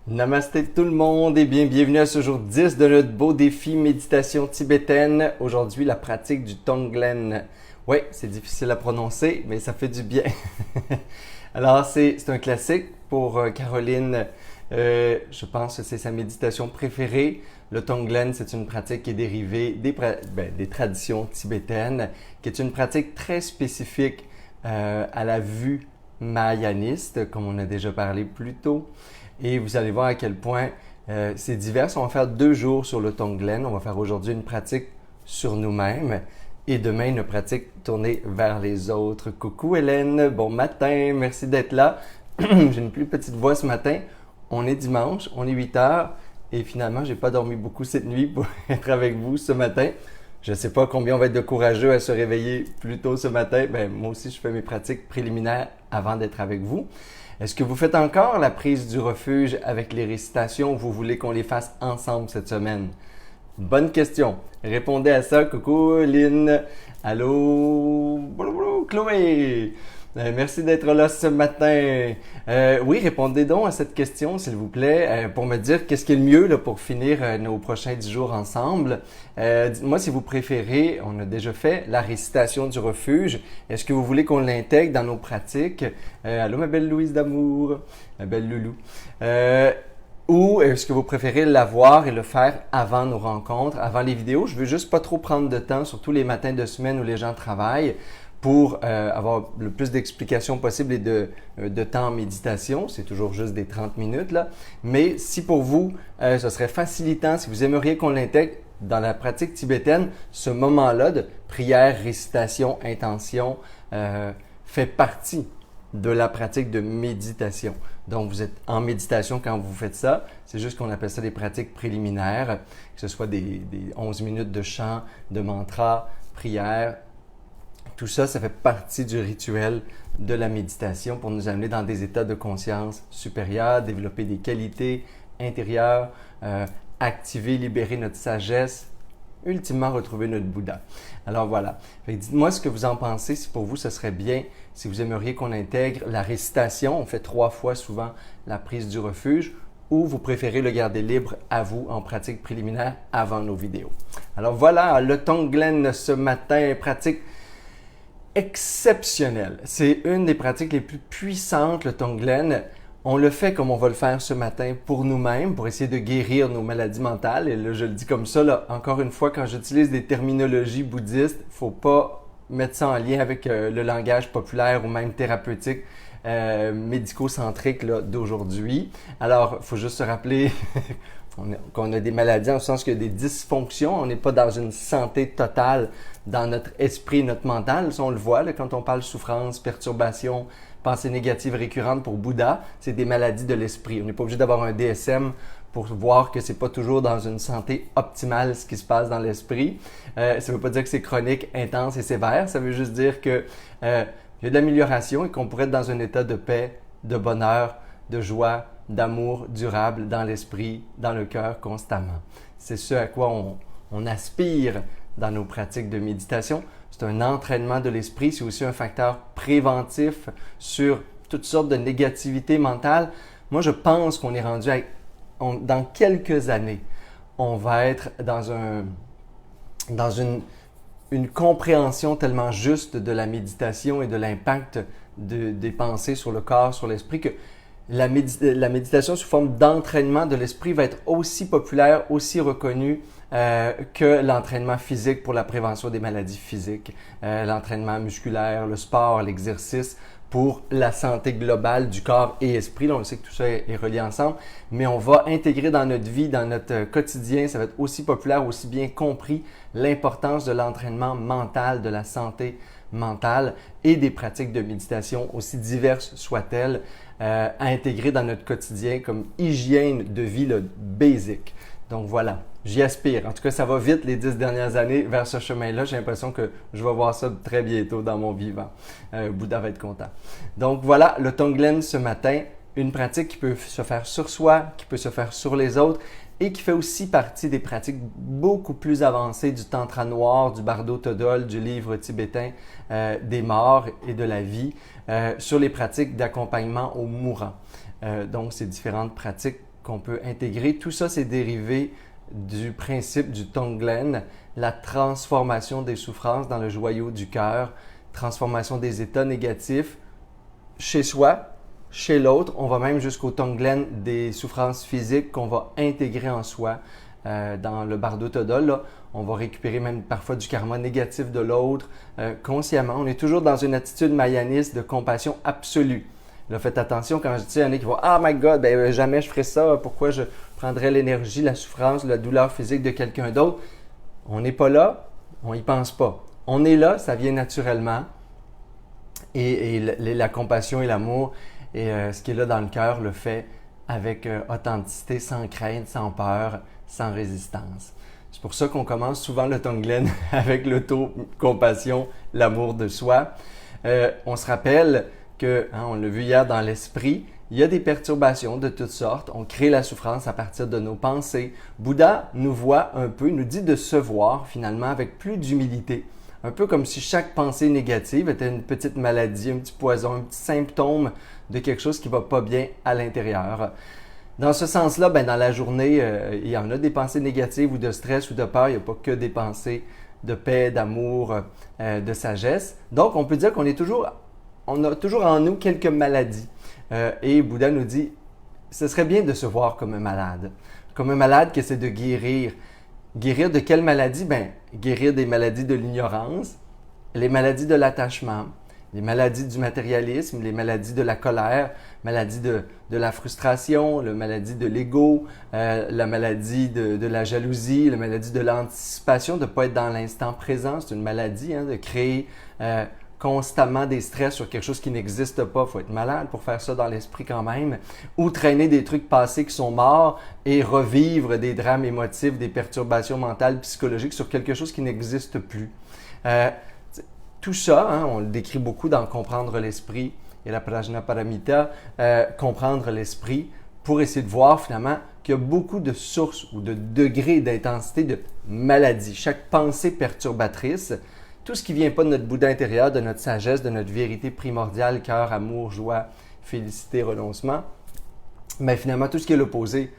Namasté tout le monde et bienvenue à ce jour 10 de notre beau défi méditation tibétaine. Aujourd'hui, la pratique du Tonglen. Oui, c'est difficile à prononcer, mais ça fait du bien. Alors, c'est un classique pour Caroline. Je pense que c'est sa méditation préférée. Le Tonglen, c'est une pratique qui est dérivée des traditions tibétaines, qui est une pratique très spécifique à la vue mahayaniste, comme on a déjà parlé plus tôt. Et vous allez voir à quel point c'est divers. On va faire 2 jours sur le Tonglen. On va faire aujourd'hui une pratique sur nous-mêmes et demain une pratique tournée vers les autres. Coucou Hélène, bon matin, merci d'être là. J'ai une plus petite voix ce matin. On est dimanche, on est 8 heures et finalement, j'ai pas dormi beaucoup cette nuit pour être avec vous ce matin. Je ne sais pas combien on va être de courageux à se réveiller plus tôt ce matin. Ben, moi aussi, je fais mes pratiques préliminaires avant d'être avec vous. Est-ce que vous faites encore la prise du refuge avec les récitations ou vous voulez qu'on les fasse ensemble cette semaine? Bonne question. Répondez à ça. Coucou Lynn. Allô? Chloé. Merci d'être là ce matin. Oui, répondez donc à cette question, s'il vous plaît, pour me dire qu'est-ce qui est le mieux là, pour finir nos prochains 10 jours ensemble. Dites-moi si vous préférez, on a déjà fait la récitation du refuge. Est-ce que vous voulez qu'on l'intègre dans nos pratiques? Allô, ma belle Louise d'amour, ma belle Loulou. Ou est-ce que vous préférez l'avoir et le faire avant nos rencontres, avant les vidéos? Je veux juste pas trop prendre de temps, surtout les matins de semaine où les gens travaillent, pour avoir le plus d'explications possible et de temps en méditation. C'est toujours juste des 30 minutes là. Mais si pour vous, ce serait facilitant, si vous aimeriez qu'on l'intègre dans la pratique tibétaine, ce moment-là de prière, récitation, intention fait partie de la pratique de méditation. Donc, vous êtes en méditation quand vous faites ça. C'est juste qu'on appelle ça des pratiques préliminaires, que ce soit des 11 minutes de chant, de mantra, prière. Tout ça, ça fait partie du rituel de la méditation pour nous amener dans des états de conscience supérieurs, développer des qualités intérieures, activer, libérer notre sagesse, ultimement retrouver notre Bouddha. Alors voilà. Dites-moi ce que vous en pensez, si pour vous ce serait bien, si vous aimeriez qu'on intègre la récitation, on fait 3 fois souvent la prise du refuge, ou vous préférez le garder libre à vous en pratique préliminaire avant nos vidéos. Alors voilà, le Tonglen ce matin, pratique exceptionnelle. C'est une des pratiques les plus puissantes, le Tonglen. On le fait comme on va le faire ce matin pour nous-mêmes, pour essayer de guérir nos maladies mentales. Et là, je le dis comme ça, là, encore une fois, quand j'utilise des terminologies bouddhistes, il ne faut pas mettre ça en lien avec le langage populaire ou même thérapeutique, médico-centrique d'aujourd'hui. Alors, il faut juste se rappeler qu'on a des maladies en sens qu'il y a des dysfonctions. On n'est pas dans une santé totale dans notre esprit, notre mental. Ça, on le voit là, quand on parle souffrance, perturbation, pensées négatives récurrentes pour Bouddha, c'est des maladies de l'esprit. On n'est pas obligé d'avoir un DSM pour voir que c'est pas toujours dans une santé optimale ce qui se passe dans l'esprit. Ça ne veut pas dire que c'est chronique, intense et sévère. Ça veut juste dire que il y a de l'amélioration et qu'on pourrait être dans un état de paix, de bonheur, de joie, d'amour durable dans l'esprit, dans le cœur constamment. C'est ce à quoi on aspire dans nos pratiques de méditation. C'est un entraînement de l'esprit, c'est aussi un facteur préventif sur toutes sortes de négativité mentale. Moi, je pense qu'on est rendu dans quelques années, on va être dans une compréhension tellement juste de la méditation et de l'impact des pensées sur le corps, sur l'esprit, que la méditation sous forme d'entraînement de l'esprit va être aussi populaire, aussi reconnue que l'entraînement physique pour la prévention des maladies physiques, l'entraînement musculaire, le sport, l'exercice pour la santé globale du corps et esprit. Là, on sait que tout ça est relié ensemble, mais on va intégrer dans notre vie, dans notre quotidien, ça va être aussi populaire, aussi bien compris, l'importance de l'entraînement mental, de la santé mentale et des pratiques de méditation, aussi diverses soient-elles, à intégrer dans notre quotidien comme hygiène de vie basique. Donc voilà, j'y aspire. En tout cas, ça va vite les 10 dernières années vers ce chemin-là. J'ai l'impression que je vais voir ça très bientôt dans mon vivant. Bouddha va être content. Donc voilà, le Tonglen ce matin, une pratique qui peut se faire sur soi, qui peut se faire sur les autres et qui fait aussi partie des pratiques beaucoup plus avancées du Tantra noir, du Bardo Thodol, du livre tibétain des morts et de la vie, sur les pratiques d'accompagnement aux mourants. Donc, ces différentes pratiques qu'on peut intégrer. Tout ça, c'est dérivé du principe du Tonglen, la transformation des souffrances dans le joyau du cœur, transformation des états négatifs chez soi, chez l'autre. On va même jusqu'au Tonglen des souffrances physiques qu'on va intégrer en soi. Dans le Bardo Thodol, là, on va récupérer même parfois du karma négatif de l'autre consciemment. On est toujours dans une attitude mayaniste de compassion absolue. Là, faites attention quand je dis, il y en a qui vont « Ah, my God, ben, jamais je ferais ça. Pourquoi je prendrais l'énergie, la souffrance, la douleur physique de quelqu'un d'autre? » On n'est pas là, on n'y pense pas. On est là, ça vient naturellement. Et la compassion et l'amour, et ce qui est là dans le cœur, le fait avec authenticité, sans crainte, sans peur, sans résistance. C'est pour ça qu'on commence souvent le Tonglen avec l'auto-compassion, l'amour de soi. On se rappelle que, on l'a vu hier dans l'esprit, il y a des perturbations de toutes sortes. On crée la souffrance à partir de nos pensées. Bouddha nous voit un peu, nous dit de se voir finalement avec plus d'humilité. Un peu comme si chaque pensée négative était une petite maladie, un petit poison, un petit symptôme de quelque chose qui ne va pas bien à l'intérieur. Dans ce sens-là, dans la journée, il y en a des pensées négatives ou de stress ou de peur. Il n'y a pas que des pensées de paix, d'amour, de sagesse. Donc, on peut dire qu'on a toujours en nous quelques maladies. Et Bouddha nous dit, ce serait bien de se voir comme un malade qui essaie de guérir. Guérir de quelle maladie? Guérir des maladies de l'ignorance, les maladies de l'attachement, les maladies du matérialisme, les maladies de la colère, maladies de la frustration, la maladie de l'ego, la maladie de la jalousie, la maladie de l'anticipation, de ne pas être dans l'instant présent. C'est une maladie, de créer constamment des stress sur quelque chose qui n'existe pas. Il faut être malade pour faire ça dans l'esprit quand même. Ou traîner des trucs passés qui sont morts et revivre des drames émotifs, des perturbations mentales, psychologiques sur quelque chose qui n'existe plus. Tout ça, on le décrit beaucoup dans Comprendre l'esprit et la Prajnaparamita, comprendre l'esprit pour essayer de voir finalement qu'il y a beaucoup de sources ou de degrés d'intensité de maladie. Chaque pensée perturbatrice, tout ce qui ne vient pas de notre Bouddha intérieur, de notre sagesse, de notre vérité primordiale, cœur, amour, joie, félicité, renoncement, finalement tout ce qui est l'opposé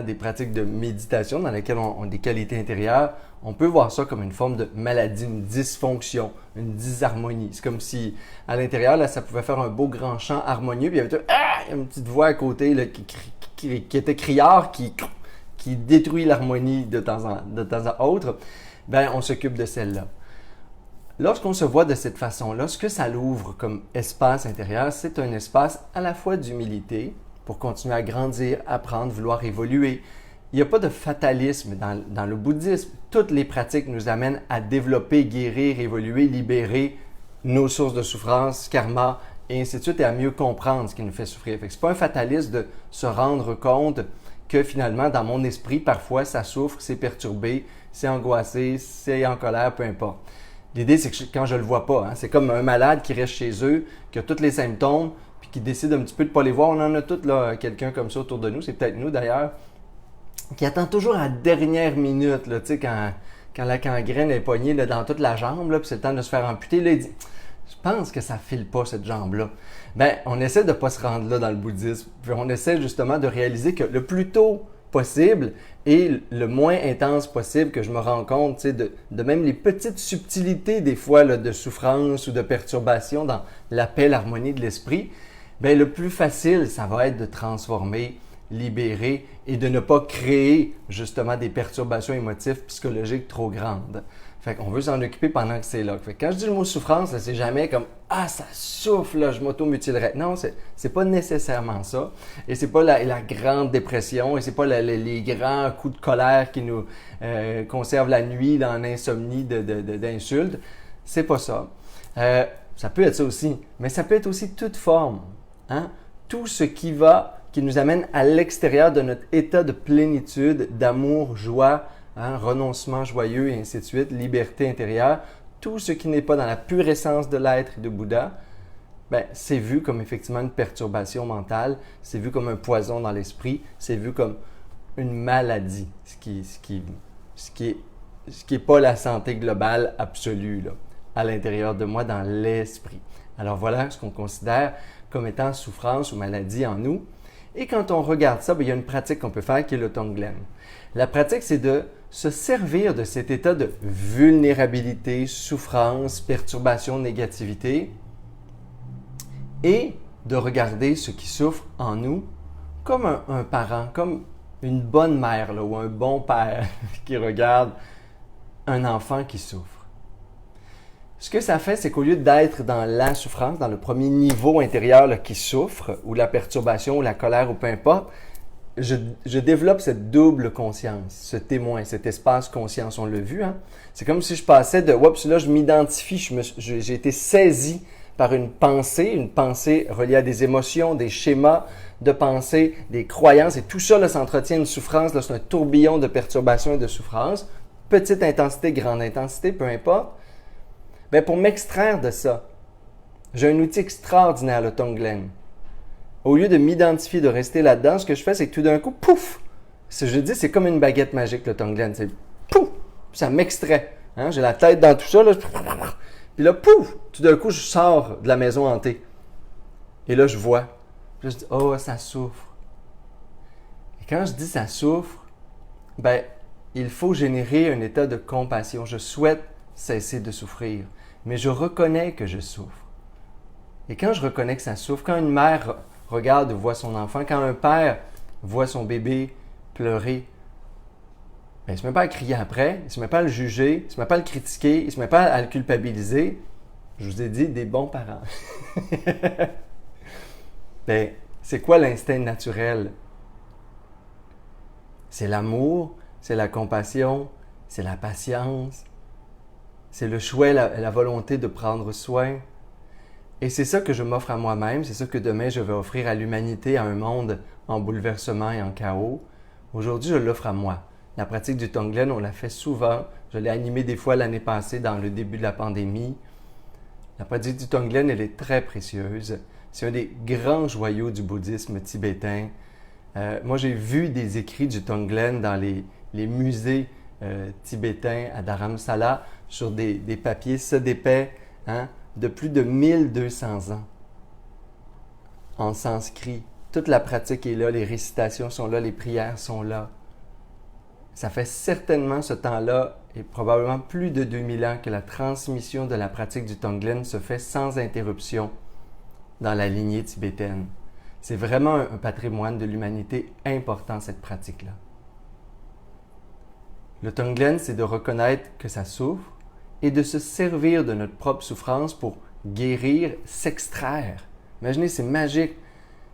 des pratiques de méditation dans lesquelles on a des qualités intérieures, on peut voir ça comme une forme de maladie, une dysfonction, une disharmonie. C'est comme si à l'intérieur, là, ça pouvait faire un beau grand chant harmonieux, puis il y avait une petite voix à côté là, qui était criard, qui détruit l'harmonie de temps à autre. On s'occupe de celle-là. Lorsqu'on se voit de cette façon-là, ce que ça l'ouvre comme espace intérieur, c'est un espace à la fois d'humilité pour continuer à grandir, apprendre, vouloir évoluer. Il n'y a pas de fatalisme dans le bouddhisme. Toutes les pratiques nous amènent à développer, guérir, évoluer, libérer nos sources de souffrance, karma, et ainsi de suite, et à mieux comprendre ce qui nous fait souffrir. Ce n'est pas un fatalisme de se rendre compte que finalement, dans mon esprit, parfois, ça souffre, c'est perturbé, c'est angoissé, c'est en colère, peu importe. L'idée, c'est que quand je ne le vois pas, c'est comme un malade qui reste chez eux, qui a tous les symptômes, puis qui décide un petit peu de ne pas les voir. On en a tous là, quelqu'un comme ça autour de nous, c'est peut-être nous d'ailleurs, qui attend toujours à la dernière minute, là, quand la gangrène est poignée là, dans toute la jambe, là, puis c'est le temps de se faire amputer. Là, il dit « Je pense que ça ne file pas cette jambe-là. » On essaie de ne pas se rendre là dans le bouddhisme. Puis on essaie justement de réaliser que le plus tôt possible et le moins intense possible que je me rends compte de même les petites subtilités des fois là, de souffrance ou de perturbation dans la paix, l'harmonie de l'esprit, le plus facile, ça va être de transformer, libérer et de ne pas créer justement des perturbations émotives psychologiques trop grandes. Fait qu'on veut s'en occuper pendant que c'est là. Fait que quand je dis le mot souffrance, c'est jamais comme « Ah, ça souffle, là, je m'auto-mutilerais ». Non, c'est pas nécessairement ça. Et c'est pas la grande dépression et c'est pas les grands coups de colère qui nous conservent la nuit dans l'insomnie d'insultes. C'est pas ça. Ça peut être ça aussi, mais ça peut être aussi toute forme. Tout ce qui nous amène à l'extérieur de notre état de plénitude, d'amour, joie, renoncement joyeux et ainsi de suite, liberté intérieure, tout ce qui n'est pas dans la pure essence de l'être et de Bouddha, c'est vu comme effectivement une perturbation mentale, c'est vu comme un poison dans l'esprit, c'est vu comme une maladie, ce qui est pas la santé globale absolue là, à l'intérieur de moi, dans l'esprit. Alors voilà ce qu'on considère comme étant souffrance ou maladie en nous. Et quand on regarde ça, il y a une pratique qu'on peut faire qui est le Tonglen. La pratique, c'est de se servir de cet état de vulnérabilité, souffrance, perturbation, négativité et de regarder ce qui souffre en nous comme un parent, comme une bonne mère là, ou un bon père qui regarde un enfant qui souffre. Ce que ça fait, c'est qu'au lieu d'être dans la souffrance, dans le premier niveau intérieur là, qui souffre, ou la perturbation, ou la colère, ou peu importe, je développe cette double conscience, ce témoin, cet espace conscience. On l'a vu, hein? C'est comme si je passais de « oups, là, je m'identifie, j'ai été saisi par une pensée reliée à des émotions, des schémas de pensée, des croyances, et tout ça, là, ça entretient une souffrance, là, c'est un tourbillon de perturbation et de souffrance, petite intensité, grande intensité, peu importe. Bien, pour m'extraire de ça, j'ai un outil extraordinaire, le Tonglen. Au lieu de m'identifier, de rester là-dedans, ce que je fais, c'est que tout d'un coup, pouf! Je dis, c'est comme une baguette magique, le Tonglen. C'est pouf! Ça m'extrait. Hein? J'ai la tête dans tout ça, là. Puis là, pouf! Tout d'un coup, je sors de la maison hantée. Et là, je vois. Puis là, je dis, oh, ça souffre. Et quand je dis ça souffre, ben, il faut générer un état de compassion. Je souhaite cesser de souffrir, mais je reconnais que je souffre. Et quand je reconnais que ça souffre, quand une mère regarde ou voit son enfant, quand un père voit son bébé pleurer, ben, il ne se met pas à crier après, il ne se met pas à le juger, il ne se met pas à le critiquer, il ne se met pas à le culpabiliser. Je vous ai dit, des bons parents. Ben, c'est quoi l'instinct naturel? C'est l'amour, c'est la compassion, c'est la patience, c'est le choix, la volonté de prendre soin. Et c'est ça que je m'offre à moi-même, c'est ça que demain je vais offrir à l'humanité, à un monde en bouleversement et en chaos. Aujourd'hui, je l'offre à moi. La pratique du Tonglen, on l'a fait souvent. Je l'ai animée des fois l'année passée dans le début de la pandémie. La pratique du Tonglen, elle est très précieuse. C'est un des grands joyaux du bouddhisme tibétain. Moi, j'ai vu des écrits du Tonglen dans les musées tibétains à Dharamsala sur des papiers d'épais, hein, de plus de 1200 ans en sanskrit. Toute la pratique est là, les récitations sont là, les prières sont là. Ça fait certainement ce temps-là et probablement plus de 2000 ans que la transmission de la pratique du Tonglen se fait sans interruption dans la lignée tibétaine. C'est vraiment un patrimoine de l'humanité important, cette pratique-là. Le Tonglen, c'est de reconnaître que ça souffre et de se servir de notre propre souffrance pour guérir, s'extraire. Imaginez, c'est magique.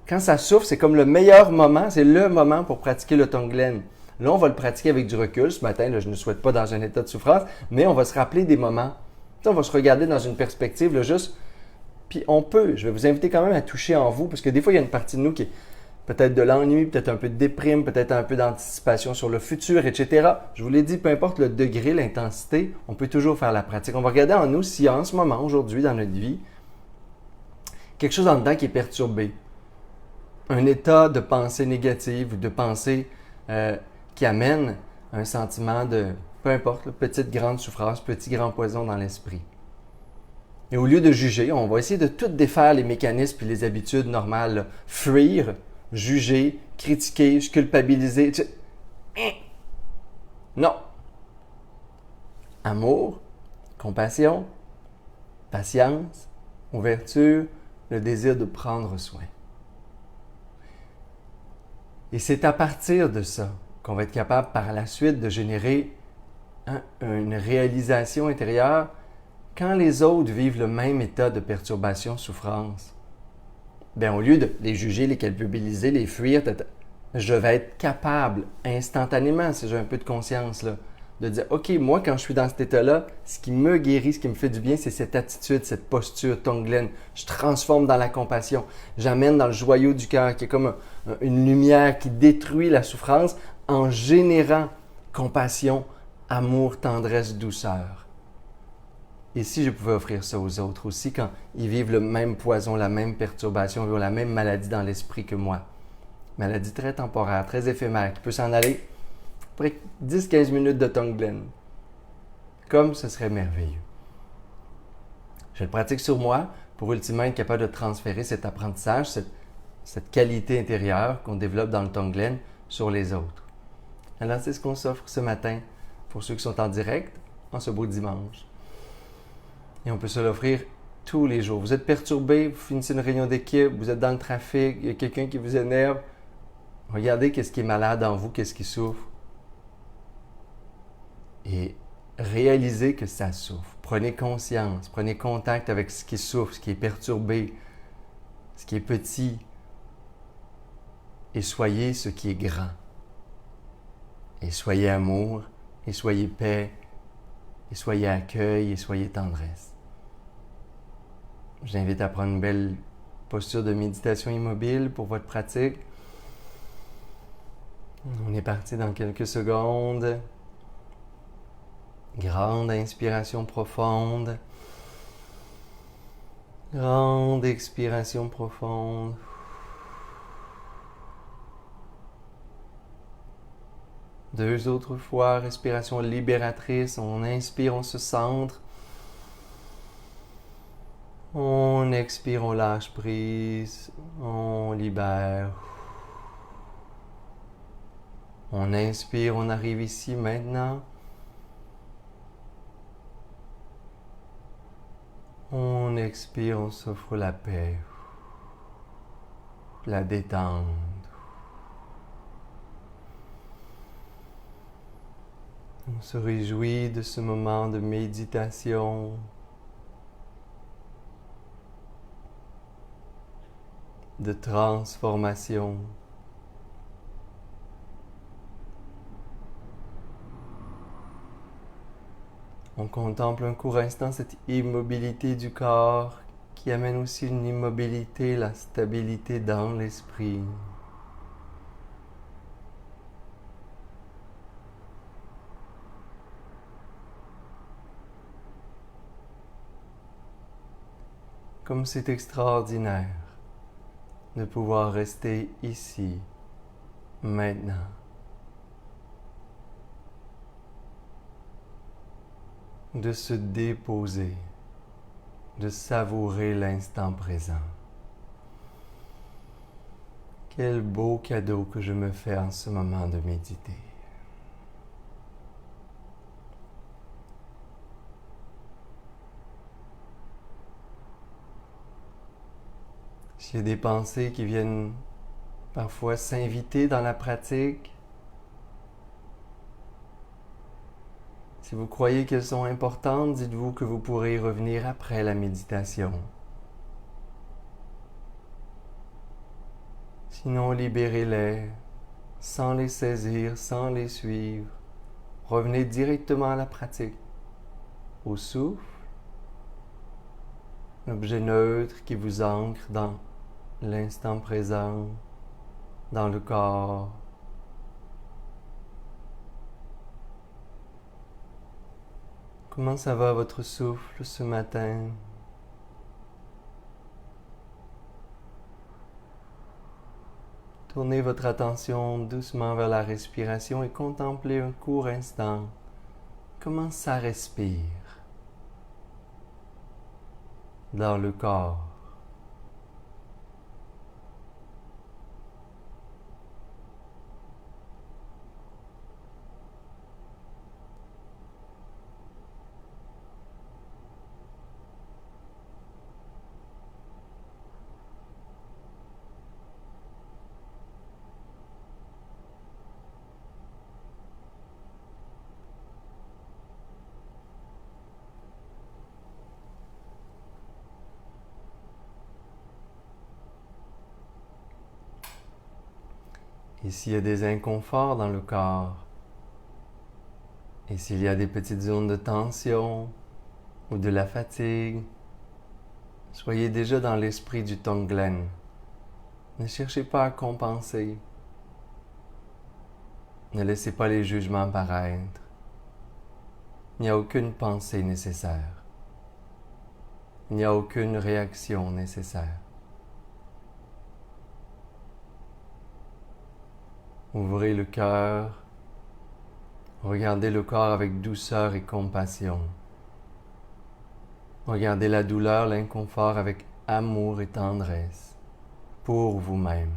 Quand ça souffre, c'est comme le meilleur moment, c'est le moment pour pratiquer le Tonglen. Là, on va le pratiquer avec du recul. Ce matin, là, je ne souhaite pas dans un état de souffrance, mais on va se rappeler des moments. On va se regarder dans une perspective, là, juste. Puis on peut, je vais vous inviter quand même à toucher en vous, parce que des fois, il y a une partie de nous qui est peut-être de l'ennui, peut-être un peu de déprime, peut-être un peu d'anticipation sur le futur, etc. Je vous l'ai dit, peu importe le degré, l'intensité, on peut toujours faire la pratique. On va regarder en nous si en ce moment, aujourd'hui, dans notre vie, quelque chose en dedans qui est perturbé. Un état de pensée négative ou de pensée qui amène un sentiment de, peu importe, petite, grande souffrance, petit, grand poison dans l'esprit. Et au lieu de juger, on va essayer de tout défaire les mécanismes et les habitudes normales. Là. Fuir, juger, critiquer, culpabiliser. Non. Amour, compassion, patience, ouverture, le désir de prendre soin. Et c'est à partir de ça qu'on va être capable par la suite de générer une réalisation intérieure quand les autres vivent le même état de perturbation, souffrance. Bien, au lieu de les juger, les culpabiliser, les fuir, je vais être capable instantanément, si j'ai un peu de conscience, là, de dire, OK, moi, quand je suis dans cet état-là, ce qui me guérit, ce qui me fait du bien, c'est cette attitude, cette posture Tonglen. Je transforme dans la compassion. J'amène dans le joyau du cœur, qui est comme une lumière qui détruit la souffrance en générant compassion, amour, tendresse, douceur. Et si je pouvais offrir ça aux autres aussi, quand ils vivent le même poison, la même perturbation, ils ont la même maladie dans l'esprit que moi. Maladie très temporaire, très éphémère, qui peut s'en aller après 10-15 minutes de Tonglen. Comme ce serait merveilleux. Je le pratique sur moi pour ultimement être capable de transférer cet apprentissage, cette qualité intérieure qu'on développe dans le Tonglen sur les autres. Alors, c'est ce qu'on s'offre ce matin pour ceux qui sont en direct en ce beau dimanche. Et on peut se l'offrir tous les jours. Vous êtes perturbé, vous finissez une réunion d'équipe, vous êtes dans le trafic, il y a quelqu'un qui vous énerve. Regardez qu'est-ce qui est malade en vous, qu'est-ce qui souffre. Et réalisez que ça souffre. Prenez conscience, prenez contact avec ce qui souffre, ce qui est perturbé, ce qui est petit. Et soyez ce qui est grand. Et soyez amour, et soyez paix, et soyez accueil, et soyez tendresse. Je vous invite à prendre une belle posture de méditation immobile pour votre pratique. On est parti dans quelques secondes. Grande inspiration profonde. Grande expiration profonde. Deux autres fois, respiration libératrice. On inspire, on se centre. On expire, on lâche prise. On libère. On inspire, on arrive ici maintenant. On expire, on s'offre la paix, la détente. On se réjouit de ce moment de méditation. De transformation. On contemple un court instant cette immobilité du corps qui amène aussi une immobilité, la stabilité dans l'esprit. Comme c'est extraordinaire de pouvoir rester ici, maintenant. De se déposer, de savourer l'instant présent. Quel beau cadeau que je me fais en ce moment de méditer. S'il y a des pensées qui viennent parfois s'inviter dans la pratique, si vous croyez qu'elles sont importantes, dites-vous que vous pourrez y revenir après la méditation. Sinon, libérez-les, sans les saisir, sans les suivre. Revenez directement à la pratique, au souffle, l'objet neutre qui vous ancre dans l'instant présent, dans le corps. Comment ça va votre souffle ce matin? Tournez votre attention doucement vers la respiration et contemplez un court instant comment ça respire dans le corps. Et s'il y a des inconforts dans le corps, et s'il y a des petites zones de tension ou de la fatigue, soyez déjà dans l'esprit du Tonglen. Ne cherchez pas à compenser. Ne laissez pas les jugements paraître. Il n'y a aucune pensée nécessaire. Il n'y a aucune réaction nécessaire. Ouvrez le cœur, regardez le corps avec douceur et compassion. Regardez la douleur, l'inconfort avec amour et tendresse. pour vous-même.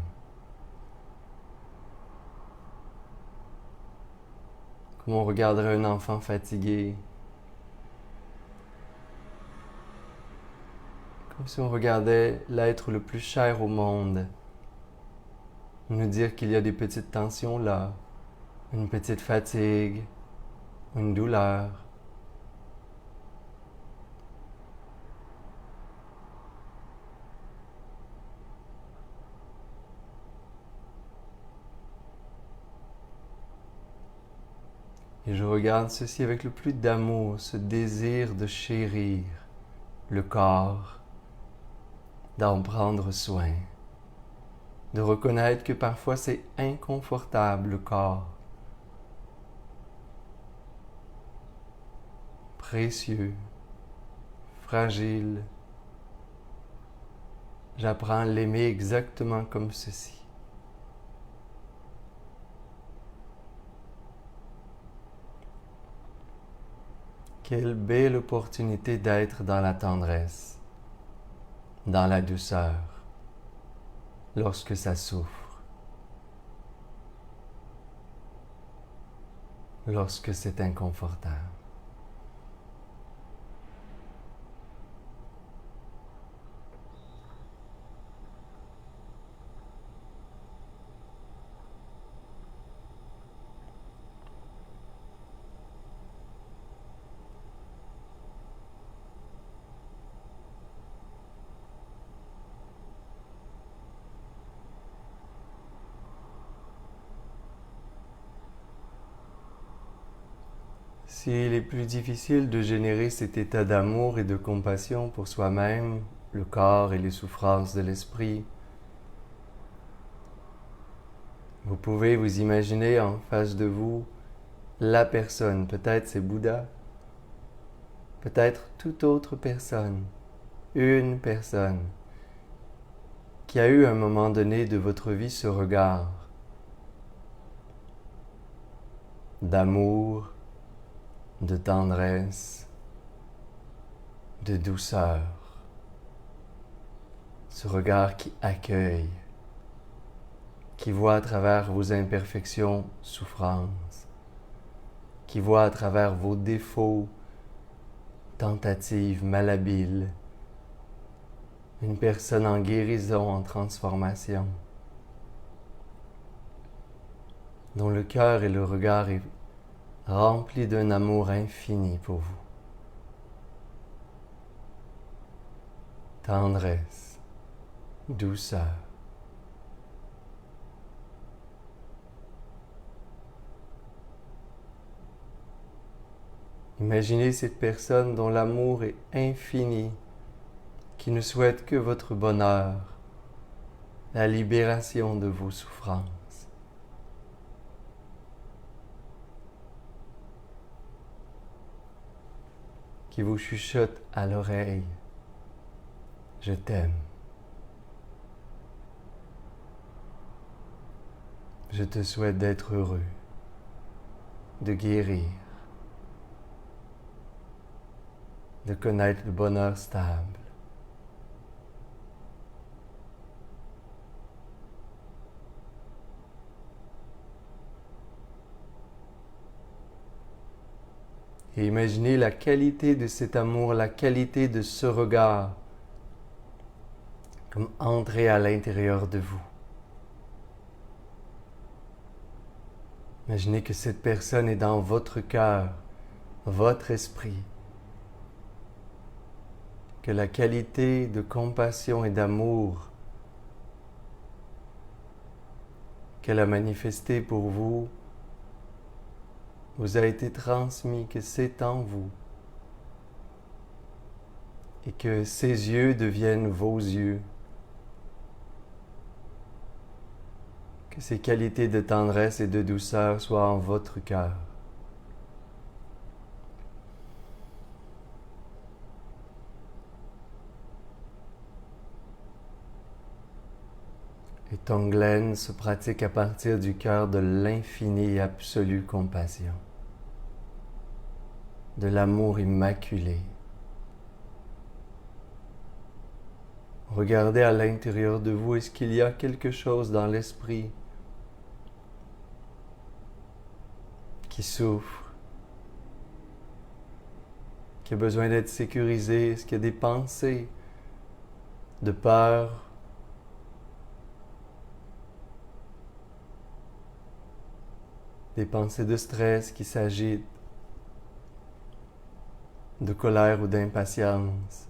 Comme on regarderait un enfant fatigué, comme si on regardait l'être le plus cher au monde, nous dire qu'il y a des petites tensions là, une petite fatigue, une douleur. Et je regarde ceci avec le plus d'amour, ce désir de chérir le corps, d'en prendre soin, de reconnaître que parfois c'est inconfortable le corps, précieux, fragile. J'apprends à l'aimer exactement comme ceci. Quelle belle opportunité d'être dans la tendresse, dans la douceur, lorsque ça souffre, lorsque c'est inconfortable. S'il est plus difficile de générer cet état d'amour et de compassion pour soi-même, le corps et les souffrances de l'esprit, vous pouvez vous imaginer en face de vous la personne, peut-être c'est Bouddha, peut-être toute autre personne, une personne qui a eu à un moment donné de votre vie ce regard d'amour, de tendresse, de douceur, ce regard qui accueille, qui voit à travers vos imperfections, souffrances, qui voit à travers vos défauts, tentatives malhabiles, une personne en guérison, en transformation, dont le cœur et le regard est rempli d'un amour infini pour vous. Tendresse, douceur. Imaginez cette personne dont l'amour est infini, qui ne souhaite que votre bonheur, la libération de vos souffrances. Qui vous chuchote à l'oreille, je t'aime. Je te souhaite d'être heureux, de guérir, de connaître le bonheur stable. Et imaginez la qualité de cet amour, la qualité de ce regard, comme entrer à l'intérieur de vous. Imaginez que cette personne est dans votre cœur, votre esprit, que la qualité de compassion et d'amour qu'elle a manifestée pour vous vous a été transmis, que c'est en vous, et que ses yeux deviennent vos yeux, que ces qualités de tendresse et de douceur soient en votre cœur. Et Tonglen se pratique à partir du cœur de l'infinie et absolue compassion, de l'amour immaculé, Regardez à l'intérieur de vous, est-ce qu'il y a quelque chose dans l'esprit qui souffre, qui a besoin d'être sécurisé? Est-ce qu'il y a des pensées de peur, des pensées de stress qui s'agitent, de colère ou d'impatience?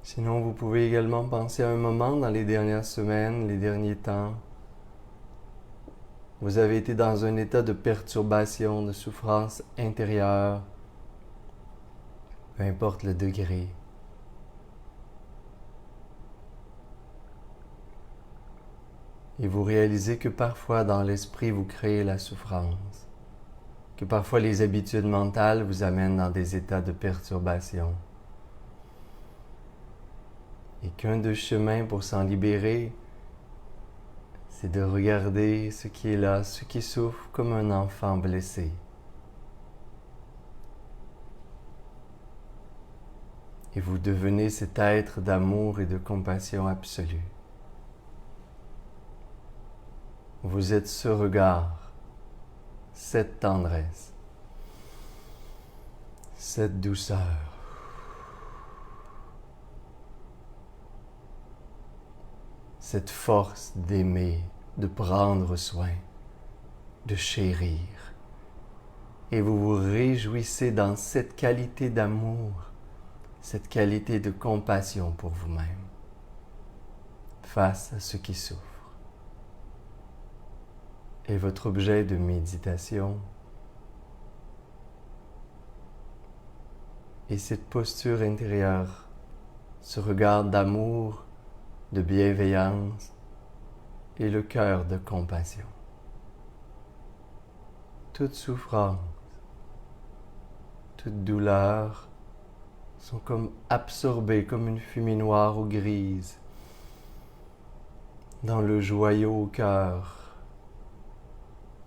Sinon, vous pouvez également penser à un moment dans les dernières semaines, les derniers temps. Vous avez été dans un état de perturbation, de souffrance intérieure, peu importe le degré. Et vous réalisez que parfois dans l'esprit vous créez la souffrance, que parfois les habitudes mentales vous amènent dans des états de perturbation. Et qu'un des chemins pour s'en libérer, c'est de regarder ce qui est là, ce qui souffre comme un enfant blessé. Et vous devenez cet être d'amour et de compassion absolue. Vous êtes ce regard, cette tendresse, cette douceur. Cette force d'aimer, de prendre soin, de chérir. Et vous vous réjouissez dans cette qualité d'amour, cette qualité de compassion pour vous-même, face à ce qui souffre. Et votre objet de méditation est cette posture intérieure, ce regard d'amour, de bienveillance et le cœur de compassion. Toute souffrance, toute douleur sont comme absorbées comme une fumée noire ou grise dans le joyau au cœur,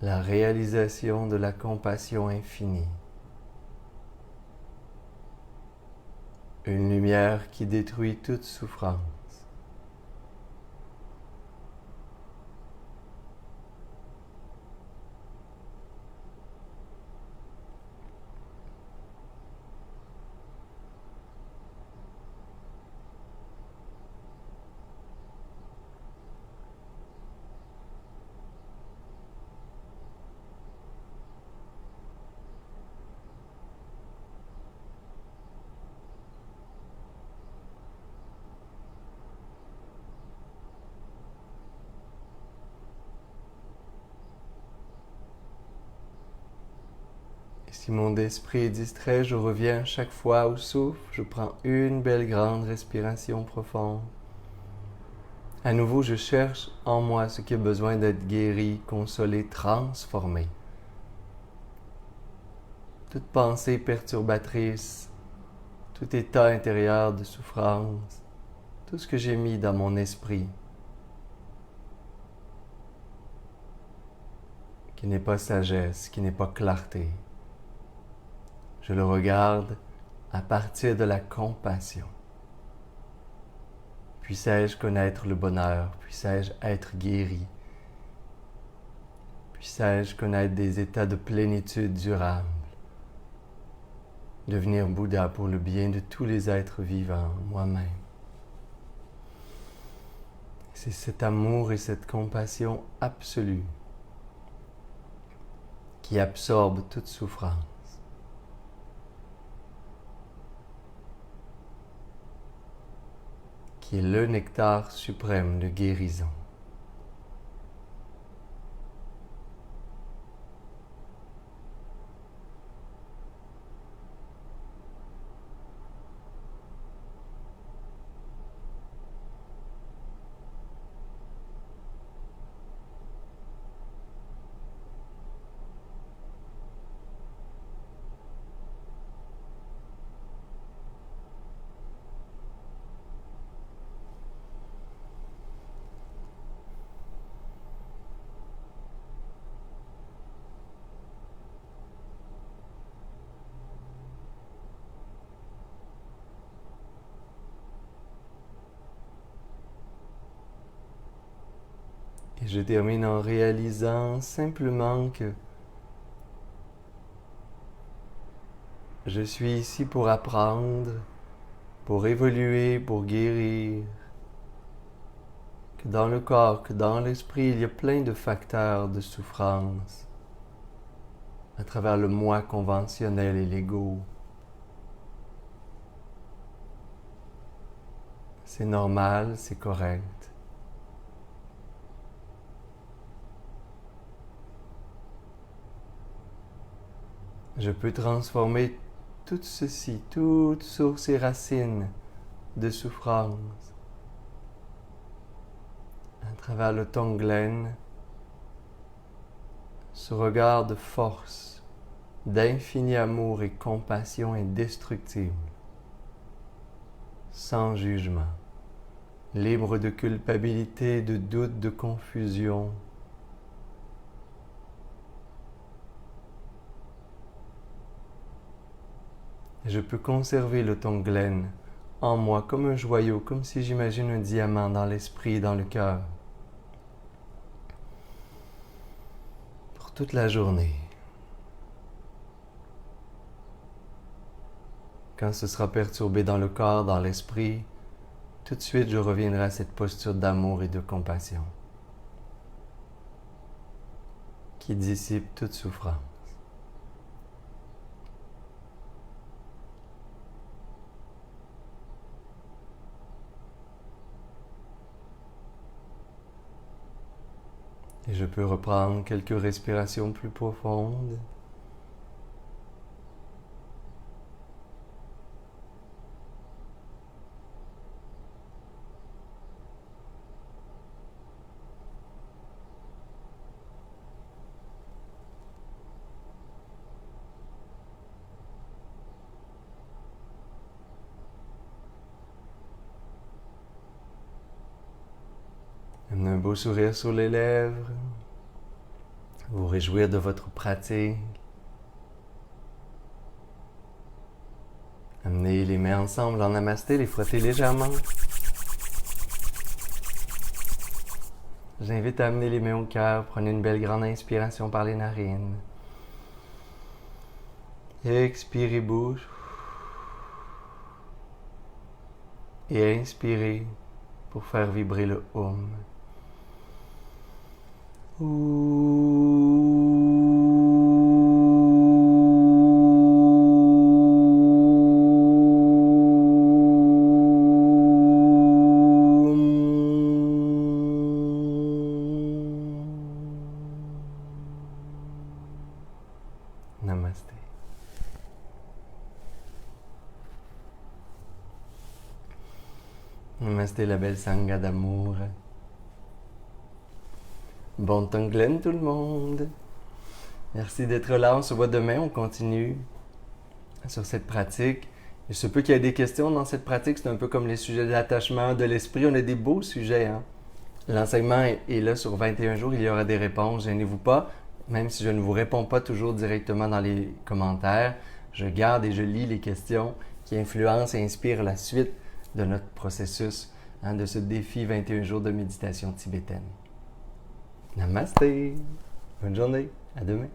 la réalisation de la compassion infinie. Une lumière qui détruit toute souffrance. Et si mon esprit est distrait, je reviens chaque fois au souffle, je prends une belle grande respiration profonde. À nouveau, je cherche en moi ce qui a besoin d'être guéri, consolé, transformé. Toute pensée perturbatrice, tout état intérieur de souffrance, tout ce que j'ai mis dans mon esprit, qui n'est pas sagesse, qui n'est pas clarté, je le regarde à partir de la compassion. Puissais-je connaître le bonheur? Puissais-je être guéri? Puissais-je connaître des états de plénitude durable? Devenir Bouddha pour le bien de tous les êtres vivants, moi-même. C'est cet amour et cette compassion absolue qui absorbe toute souffrance. Qui est le nectar suprême de guérison. Et je termine en réalisant simplement que je suis ici pour apprendre, pour évoluer, pour guérir. Que dans le corps, que dans l'esprit, il y a plein de facteurs de souffrance à travers le moi conventionnel et l'ego. C'est normal, c'est correct. Je peux transformer tout ceci, toutes sources et racines de souffrance à travers le Tonglen, ce regard de force, d'infini amour et compassion indestructible, sans jugement, libre de culpabilité, de doute, de confusion. Je peux conserver le Tonglen en moi comme un joyau, comme si j'imagine un diamant dans l'esprit et dans le cœur. Pour toute la journée. Quand ce sera perturbé dans le corps, dans l'esprit, tout de suite je reviendrai à cette posture d'amour et de compassion qui dissipe toute souffrance. Et je peux reprendre quelques respirations plus profondes. Amenez un beau sourire sur les lèvres. Vous réjouir de votre pratique. Amenez les mains ensemble en namasté, les frotter légèrement. J'invite à amener les mains au cœur. Prenez une belle grande inspiration par les narines. Expirez bouche. Et inspirez pour faire vibrer le Om. Namasté. Namasté, la belle sangha d'amour. Bon Tonglen tout le monde. Merci d'être là. On se voit demain. On continue sur cette pratique. Il se peut qu'il y ait des questions dans cette pratique. C'est un peu comme les sujets de l'attachement, de l'esprit. On a des beaux sujets. L'enseignement est là sur 21 jours. Il y aura des réponses. Gênez-vous pas. Même si je ne vous réponds pas toujours directement dans les commentaires, je garde et je lis les questions qui influencent et inspirent la suite de notre processus, de ce défi 21 jours de méditation tibétaine. Namasté! Bonne journée! À demain!